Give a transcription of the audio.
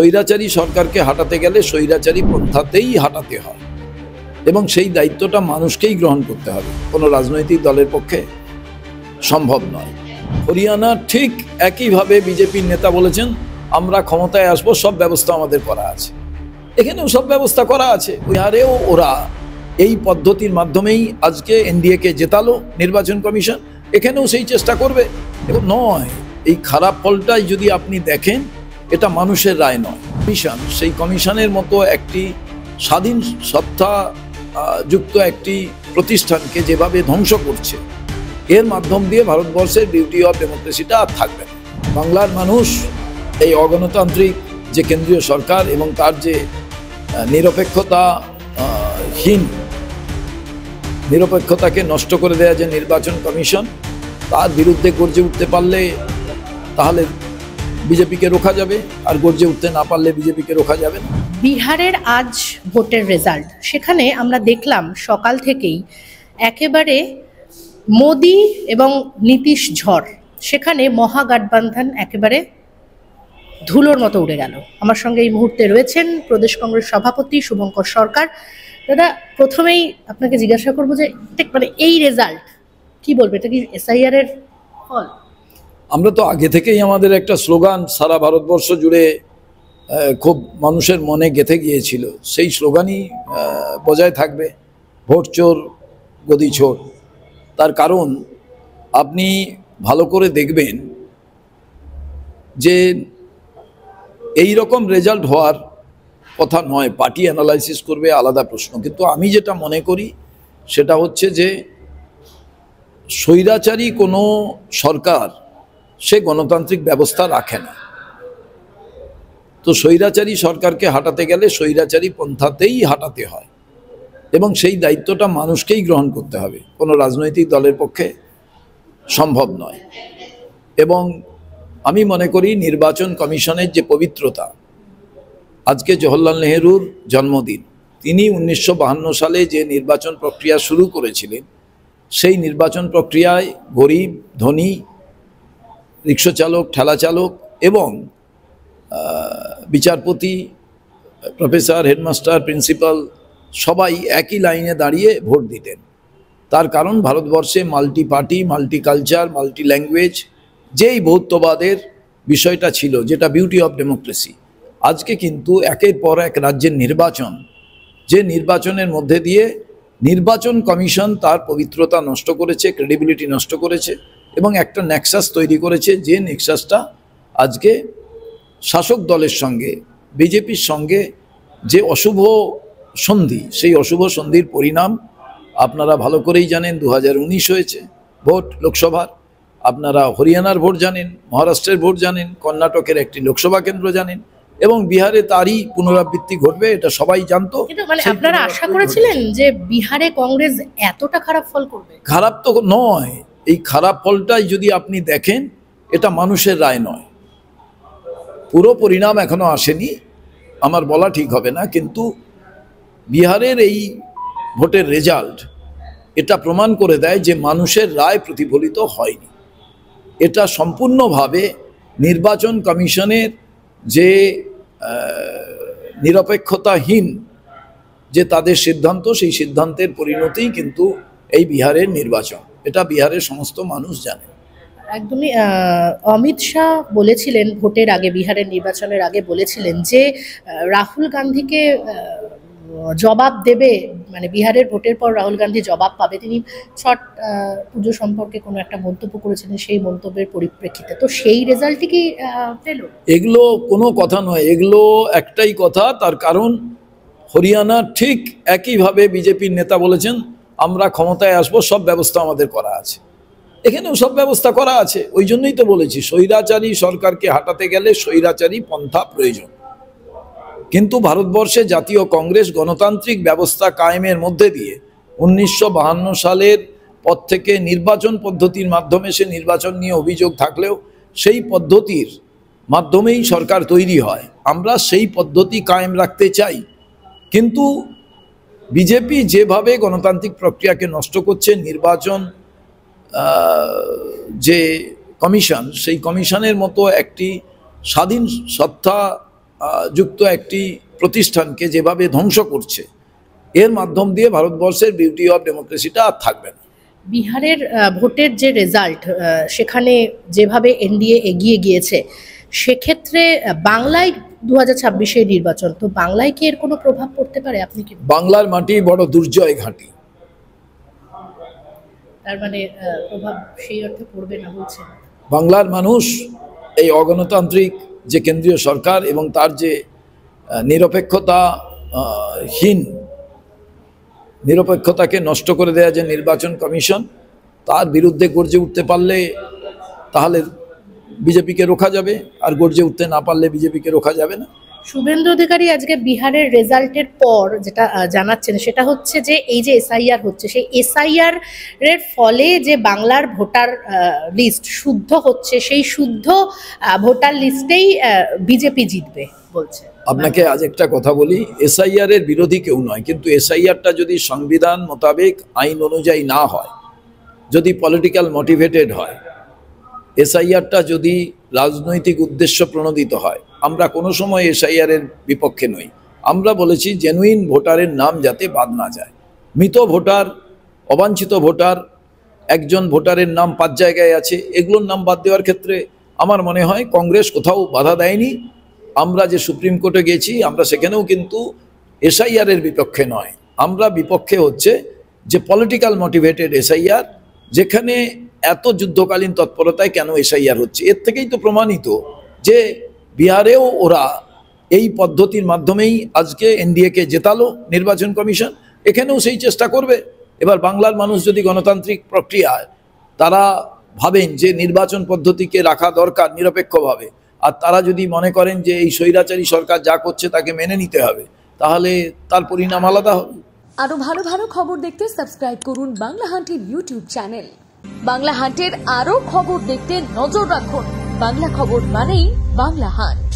স্বৈরাচারী সরকারকে হাঁটাতে গেলে স্বৈরাচারী পন্থাতেই হাঁটাতে হয় এবং সেই দায়িত্বটা মানুষকেই গ্রহণ করতে হবে, কোনো রাজনৈতিক দলের পক্ষে সম্ভব নয়। হরিয়ানা ঠিক একইভাবে বিজেপির নেতা বলেছেন, আমরা ক্ষমতায় আসবো, সব ব্যবস্থা আমাদের করা আছে। এখানেও সব ব্যবস্থা করা আছে। বিহারেও ওরা এই পদ্ধতির মাধ্যমেই আজকে এনডিএকে জেতালো নির্বাচন কমিশন, এখানেও সেই চেষ্টা করবে। এবং নয়, এই খারাপ ফলটাই যদি আপনি দেখেন, এটা মানুষের রায় নয়, কমিশন, সেই কমিশনের মতো একটি স্বাধীন সত্তা যুক্ত একটি প্রতিষ্ঠানকে যেভাবে ধ্বংস করছে, এর মাধ্যম দিয়ে ভারতবর্ষের বিউটি অফ ডেমোক্রেসিটা আর থাকবে না। বাংলার মানুষ এই অগণতান্ত্রিক যে কেন্দ্রীয় সরকার এবং তার যে নিরপেক্ষতাকে নষ্ট করে দেওয়া যে নির্বাচন কমিশন, তার বিরুদ্ধে গর্জে উঠতে পারলে তাহলে বিজেপিকে রোখা যাবে, আর গর্জে উঠতে না পারলে বিজেপিকে রোখা যাবে না। বিহারের আজ ভোটের রেজাল্ট, সেখানে আমরা দেখলাম সকাল থেকেই একেবারে মোদি এবং নীতিশ ঝড়, সেখানে মহাগঠবন্ধন একেবারে ধুলোর মতো উড়ে গেল। আমার সঙ্গে এই মুহূর্তে রয়েছেন প্রদেশ কংগ্রেস সভাপতি শুভঙ্কর সরকার। দাদা, প্রথমেই আপনাকে জিজ্ঞাসা করবো যে মানে এই রেজাল্ট কি বলবে, এটা কি এসআইআর এর ফল? আমরা তো আগে থেকেই আমাদের একটা স্লোগান সারা ভারতবর্ষ জুড়ে খুব মানুষের মনে গেঁথে গিয়েছিল, সেই স্লোগানই বজায় থাকবে, ভোট চোর গদি চোর। তার কারণ আপনি ভালো করে দেখবেন যে এই রকম রেজাল্ট হওয়ার কথা নয়। পার্টি অ্যানালাইসিস করবে, আলাদা প্রশ্ন, কিন্তু আমি যেটা মনে করি সেটা হচ্ছে যে স্বৈরাচারী কোনো সরকার সে গণতান্ত্রিক ব্যবস্থা রাখে না। তো স্বৈরাচারী সরকারকে হাঁটাতে গেলে স্বৈরাচারী পন্থাতেই হাঁটাতে হয় এবং সেই দায়িত্বটা মানুষকেই গ্রহণ করতে হবে, কোনো রাজনৈতিক দলের পক্ষে সম্ভব নয়। এবং আমি মনে করি নির্বাচন কমিশনের যে পবিত্রতা, আজকে জওহরলাল নেহরুর জন্মদিন, তিনি 1952 সালে যে নির্বাচন প্রক্রিয়া শুরু করেছিলেন, সেই নির্বাচন প্রক্রিয়ায় গরিব, ধনী, রিক্সা চালক, ঠেলা চালক এবং বিচারপতি, প্রফেসর, হেডমাস্টার, প্রিন্সিপাল সবাই একই লাইনে দাঁড়িয়ে ভোট দিতেন। তার কারণ ভারতবর্ষে multi party, multi culture, multi language যেই বহুত্ববাদের বিষয়টা ছিল, যেটা বিউটি অফ ডেমোক্রেসি, আজকে কিন্তু একের পর এক রাজ্যের নির্বাচন, যে নির্বাচনের মধ্যে দিয়ে নির্বাচন কমিশন তার পবিত্রতা নষ্ট করেছে, ক্রেডিবিলিটি নষ্ট করেছে এবং একটা নেক্সাস তৈরি করেছে, যে নেক্সাসটা আজকে শাসক দলের সঙ্গে, বিজেপির সঙ্গে যে অশুভ সন্ধি, সেই অশুভ সন্ধির পরিণাম আপনারা ভালো করেই জানেন। 2019 হয়েছে ভোট লোকসভার, আপনারা হরিয়ানার ভোট জানেন, মহারাষ্ট্রের ভোট জানেন, কর্ণাটকের একটি লোকসভা কেন্দ্র জানেন এবং বিহারে তারই পুনরাবৃত্তি ঘটবে, এটা সবাই জানতো। মানে আপনারা আশা করেছিলেন যে বিহারে কংগ্রেস এতটা খারাপ ফল করবে? খারাপ তো নয়, এই খারাপ ফলটাই যদি আপনি দেখেন, এটা মানুষের রায় নয়। পুরো পরিণাম এখনো আসেনি, আমার বলা ঠিক হবে না, কিন্তু বিহারের এই ভোটের রেজাল্ট এটা প্রমাণ করে দেয় যে মানুষের রায় প্রতিফলিত হয়নি। এটা সম্পূর্ণভাবে নির্বাচন কমিশনের যে নিরপেক্ষতাহীন যে তাদের সিদ্ধান্ত, সেই সিদ্ধান্তের পরিণতিই কিন্তু এই বিহারের নির্বাচন, এটা বিহারের সমস্ত মানুষ জানে। একদমই। অমিত শাহ বলেছিলেন ভোটের আগে, বিহারের নির্বাচনের আগে বলেছিলেন যে রাহুল গান্ধীকে জবাব দেবে, মানে বিহারের ভোটের পর রাহুল গান্ধী জবাব পাবে। তিনি ছট পুজো সম্পর্কে কোনো একটা মন্তব্য করেছিলেন, সেই মন্তব্যের পরিপ্রেক্ষিতে তো সেই রেজাল্টই কি পেল? এগুলো কোনো কথা নয়, এগুলো একটাই কথা। তার কারণ হরিয়ানা ঠিক একইভাবে বিজেপির নেতা বলেছেন, আমরা ক্ষমতায় আসবো, সব ব্যবস্থা আমাদের করা আছে। এখানেও সব ব্যবস্থা করা আছে। ওই জন্যই তো বলেছি, স্বৈরাচারী সরকারকে হাঁটাতে গেলে স্বৈরাচারী পন্থা প্রয়োজন। কিন্তু ভারতবর্ষে জাতীয় কংগ্রেস গণতান্ত্রিক ব্যবস্থা কায়েমের মধ্যে দিয়ে 1952 সালের পর থেকে নির্বাচন পদ্ধতির মাধ্যমে, সে নির্বাচন নিয়ে অভিযোগ থাকলেও সেই পদ্ধতির মাধ্যমেই সরকার তৈরি হয়। আমরা সেই পদ্ধতি কায়েম রাখতে চাই, কিন্তু বিজেপি যেভাবে গণতান্ত্রিক প্রক্রিয়াকে নষ্ট করছে, নির্বাচন যে কমিশন, সেই কমিশনের মতো একটি স্বাধীন সত্তা যুক্ত একটি প্রতিষ্ঠানকে যেভাবে ধ্বংস করছে, এর মাধ্যম দিয়ে ভারতবর্ষের বিউটি অফ ডেমোক্রেসিটা আর থাকবে না। বিহারের ভোটের যে রেজাল্ট, সেখানে যেভাবে এনডিএ এগিয়ে গিয়েছে, সেক্ষেত্রে বাংলায় 2026-এর নির্বাচন, তো বাংলায় কি এর কোনো প্রভাব পড়তে পারে? আপনি কি বাংলার মাটি বড় দুর্জয় ঘাঁটি, তার মানে প্রভাব সেই অর্থে পড়বে না বলছেন? বাংলার মানুষ এই অগণতান্ত্রিক যে কেন্দ্রীয় সরকার এবং তার যে নিরপেক্ষতাকে নষ্ট করে দেওয়া যে নির্বাচন কমিশন, তার বিরুদ্ধে গর্জে উঠতে পারলে তাহলে বিজেপিকে রোখা যাবে, আর গর্জে উঠতে না পারলে বিজেপিকে রোখা যাবে না। শুভেন্দু অধিকারী আজকে বিহারের রেজাল্টের পর যেটা জানাচ্ছেন সেটা হচ্ছে যে এই যে এসআইআর হচ্ছে, সেই এসআইআর এর ফলে যে বাংলার ভোটার লিস্ট শুদ্ধ হচ্ছে, সেই শুদ্ধ ভোটার লিস্টেই বিজেপি জিতবে বলছে। আপনাকে আজ একটা কথা বলি, এসআইআর এর বিরোধী কেউ নয়, কিন্তু এসআইআরটা যদি সংবিধান মোতাবেক আইন অনুযায়ী না হয়, যদি পলিটিক্যাল মোটিভেটেড হয়, এসআইআরটা যদি রাজনৈতিক উদ্দেশ্য প্রণোদিত হয়, আমরা কোনো সময় এসআইআর এর বিপক্ষে নই। আমরা বলেছি জেনুইন ভোটারের নাম যাতে বাদ না যায়। মৃত ভোটার, অবাঞ্ছিত ভোটার, একজন ভোটারের নাম 5 জায়গায় আছে, এগুলোর নাম বাদ দেওয়ার ক্ষেত্রে আমার মনে হয় কংগ্রেস কোথাও বাধা দেয়নি। আমরা যে সুপ্রিম কোর্টে গেছি, আমরা সেখানেও কিন্তু এসআইআর এর বিপক্ষে নয়, আমরা বিপক্ষে হচ্ছে যে পলিটিক্যাল মোটিভেটেড এসআইআর, যেখানে এত যুদ্ধকালীন তৎপরতায় কেন এসআইআর হচ্ছে। এর থেকেই তো প্রমাণিত যে বিহারেও ওরা এই পদ্ধতির মাধ্যমেই আজকে এনডিএকে জেতালো নির্বাচন কমিশন, এখানেও সেই চেষ্টা করবে। এবার বাংলার মানুষ যদি গণতান্ত্রিক প্রক্রিয়ায় তারা ভাবেন যে নির্বাচন পদ্ধতিকে রাখা দরকার নিরপেক্ষভাবে, আর তারা যদি মনে করেন যে এই স্বৈরাচারী সরকার যা করছে তাকে মেনে নিতে হবে, তাহলে তার পরিণাম আলাদা হবে। আরো ভালো ভালো খবর দেখতে সাবস্ক্রাইব করুন বাংলা হান্টের ইউটিউব চ্যানেল। বাংলা হান্টের আরো খবর দেখতে নজর রাখুন। বাংলা খবর মানেই বাংলা হান্ট।